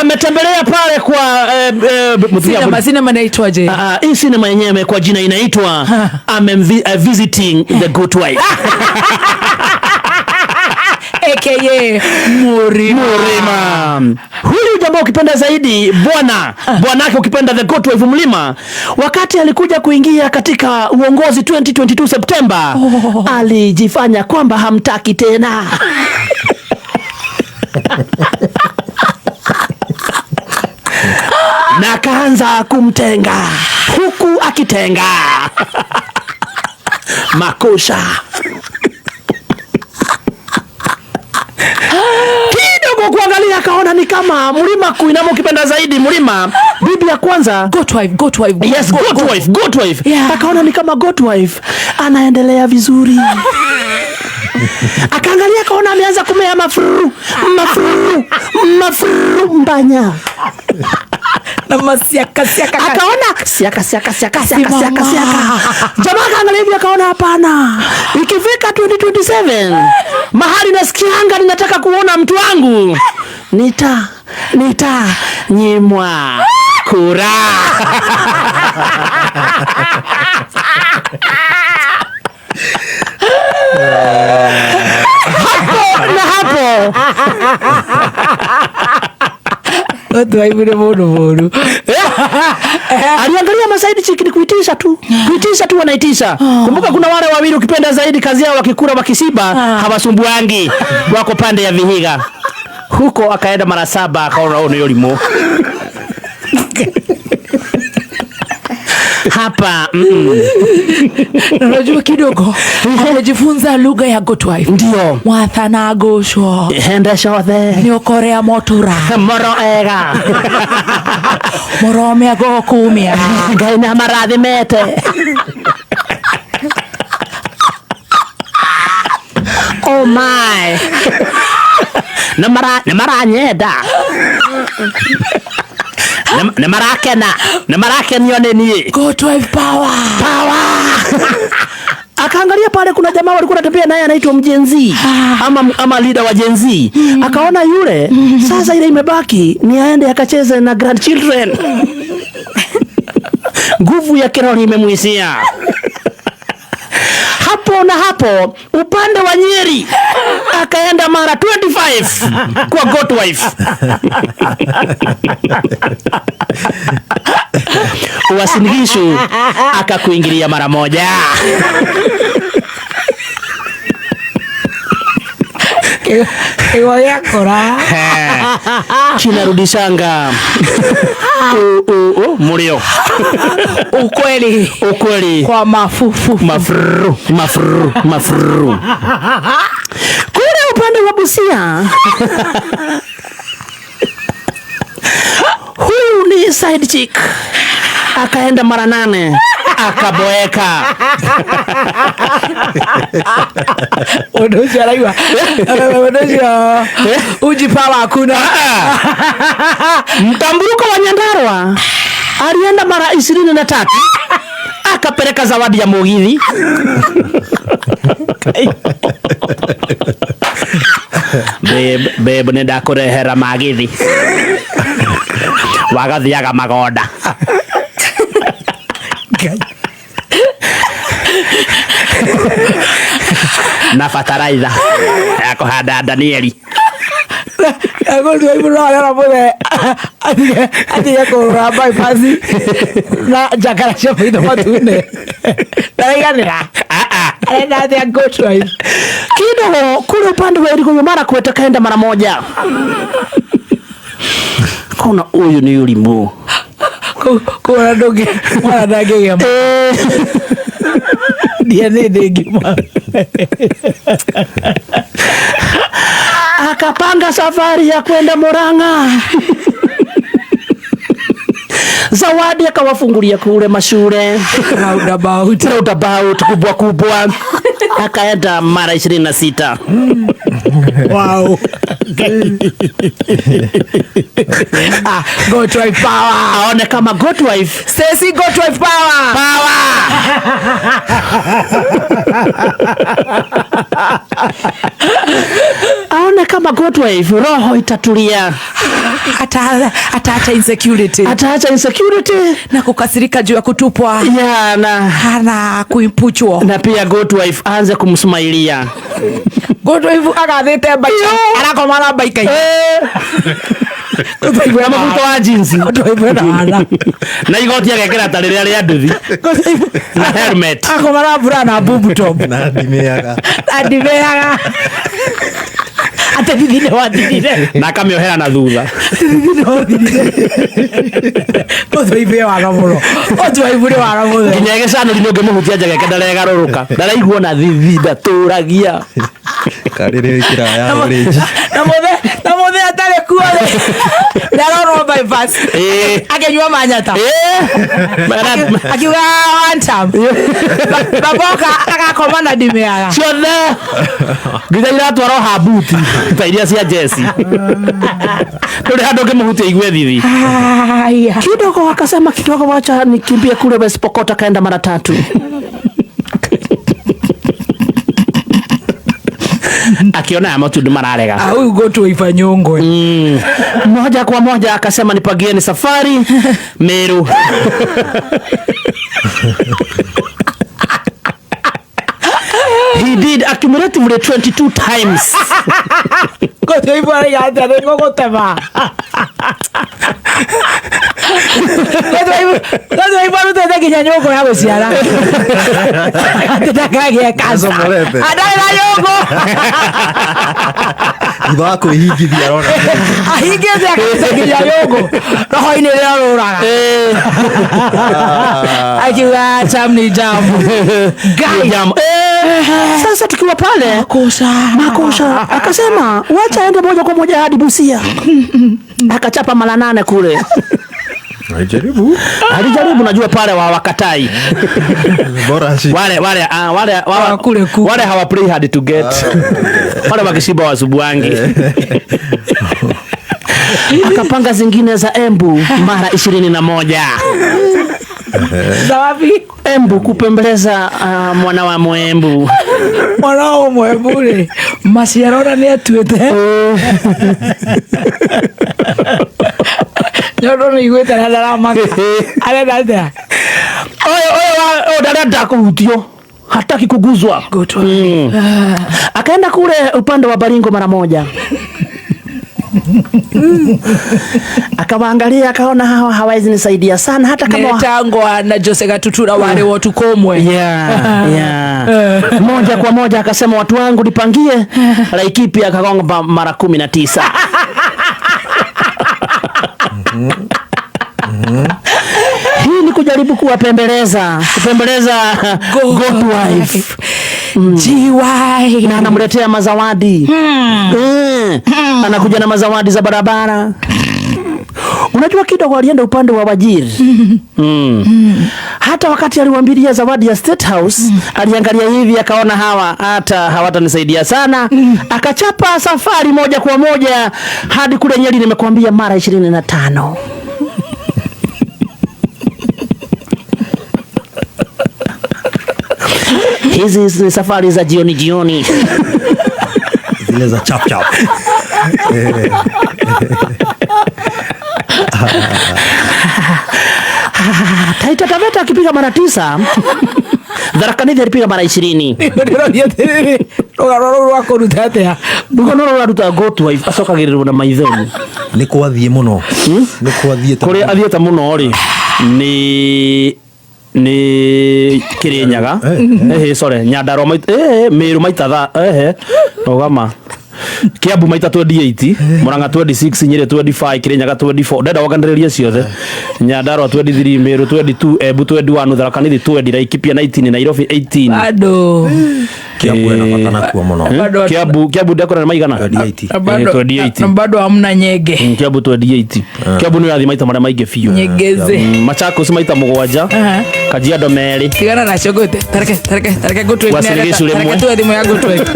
Ametembelea pale kwa sinema inaitwaje? Hii sinema yenyewe kwa jina inaitwa Visiting the Good Wife. AKA Murima. Huyu jamaa ukipenda zaidi bwanake ukipenda the Good Wife Mlima, wakati alikuja kuingia katika uongozi 2022 Septemba, alijifanya kwamba hamtaki tena. Na kaanza kumtenga huku akitenga makusha kidogo kuangalia, akaona ni kama Mlima kuinama ukipenda zaidi Mlima bibi ya kwanza Good wife. Yes, good wife. Yeah. Akaona ni kama good wife anaendelea vizuri. Akaangalia akaona ameanza kumea mafuru mbanya na masiaka. Akaona siaka. Jamaa kaangalia hivi akaona hapana, ikifika 2027 mahali nasikianga ninataka kuona mtu wangu, nita nyimwa kura. hapo watu waibune modu. Aliangalia masaidi chiki kuitisha tu wanaitisha. Kumbuka kuna wale wawili ukipenda zaidi kazi yao wakikura wakisiba hawasumbuangi, wako pande ya Vihiga huko. Akaenda mara 7 akaona ono yolimo hapa. Unajua kidogo amejifunza lugha ya good wife. Ndio mwathana gosho hende shothe ni okorea motura moro ega moro mego kumia gaina marathi mete. Oh my namara nyeda Namarake nione nie Good wife power. Akaangalia pale kuna jamaa walikuwa wanatembea naye anaitwa Mjenzi ama leader wa Jenzi. Akaona yule sasa ile imebaki ni aende akacheze na grandchildren. Nguvu ya Keroli imemwisia. Hapo upande wa Nyeri akaenda mara 25 kwa good wife. Uwasinigishu akakuingilia mara moja. Ewa yakora kinarudishanga mulio ukweli kwa mafufu mafuru. Kule upande wa Busia huyu ni side chick akaenda mara 8 akaboeka. Odoja laiwa ujipawa hakuna. Mtamburuko wa Nyandarua alienda mara 23 akapeleka zawadi ya mugithi. Babe nenda kurehera magithi wagathiaga magoda na fataraitha ya kuhanda Danieli. Agondo ibulala mwe ati ko raba pasi na jakara chapido matune. Taiganira. Aenda ya good wife. Kidogo kule upande wa Elgeyo Marakwet kaenda mara moja. Kuna huyu ni Yulimu. Kuna doge mwana dage ya. Dia ndege mwana. Akapanga safari ya kwenda Murang'a. Zawadi akawafungulia kule mashule roundabout kubwa. Akaenda mara 26. Wow. Good wife power. Aone kama good wife. Stacy good wife power. Aone tuone kama Godwife roho itatulia. Ataacha insecurity. Ataacha insecurity Na kukasirika juu ya kutupwa. Yeah, na kuimpuchwa. Na pia Godwife aanze kumsmailia. Godwife agathite bike. Arakomana bike. Godwife na mabuto wa jinsi. Godwife na na igoti agekera tarire ari anduthi. Na helmet. Akomana bra na bubu top. Na ndimeaga. Ate thithine wa thithine. Na kamiohera na thutha. Godwife wa ramuno. Godwife wa ramuno. Kinya gicano rinyo ngemuhutia njageke ndaregaruruka. Ndaraigua na thithi ndaturagia. Karire kiraya orange. Na mothe atare kuole. Ndaroro bypass. Akenywa manyata. Akiuga one time. Baboka akakoma na ndimeaga. Ciothe. Nginya iratwaro habuti. Ta iria cia Jesse. Nduri handu ngemuhutia igwe thithi. Kidogo akasema kidogo wacha nikimbie kule West Pokot, akaenda mara 3. Akiona ya matu mararega. Huyu Godwife nyongwe. Moja kwa moja akasema nipagieni safari Meru. He did accumulatively 22 times. Godwife alianza ngogo tema. Godwife alutete kinya nyongo ya guciara. Atakagia kaso. Adala nyongo. Ibako higithia rona. Ahigithia kaso kinya nyongo. Roho ini roruraga. Akiwa chamni jamu. Gai jamu. Sasa tukiwa pale makusha akasema wacha aende moja kwa moja hadi Busia. Akachapa mara 8 kule. Alijaribu najua pale wakatai. Bora si. Wale hawa play hard to get. Wale wakishiba wasubuangi. Akapanga zingine za Embu mara 21. Zawapi? Embu kupembeleza mwana wa Mwembu. Mwana wa Mwembu ni maciarona ni atuete. Nyodo ni igweta na darama. Ale dada. Oyo dada kuhutio. Hataki kuguzwa. Akaenda kule upande wa Baringo mara 1. Akawaangalia akaona hawa hawezi nisaidia sana hata kama Netangwa na Jose Gatutura wale watu komwe. Moja kwa moja akasema watu wangu nipangie Laikipia, akagonga mara 19. Hii ni kujaribu kupembeleza Godwife. GY na anamletea mazawadi. Anakuja na mazawadi za barabara. Unajua kidogo alienda upande wa Wajir. Hata wakati aliwaambilia zawadi ya State House, aliangalia hivi akaona hawa hata hawatanisaidia sana. Akachapa safari moja kwa moja hadi kule Nyeri, nimekuambia mara 25. Hizi ni safari za jioni. Zile za chap chap. Taita Taveta akipiga mara 9. Tharaka Nithi alipiga mara 20. Rororo wako rutate. Ndio ruta Godwife asokagirirwo na maithori. Ni kwathie muno. Ni kwathie ta. Kuri athieta muno ri ni Kirinyaga. Sorry, Nyandarua Meru maita ogama. Kiambu maita 28, Murang'a 26, Nyeri 25, Kirinyaga 24. Ndenda waganiriria ciothe. Nyandarua 23, Meru 22, Embu 21, Tharaka Nithi 20, Laikipia 19, Nairobi 18. Bado. Kiambu anafatana kwa muno. Kiambu ndakora na maigana 28. Na bado hamna nyege. Kiambu 28. Kiambu ni rathi maita mara maige fiyo. Nyegeze. Machakos maita 7. Kajiado 2. Tigana na chogote. Tareke Godwife. Tareke tu thimu ya Godwife.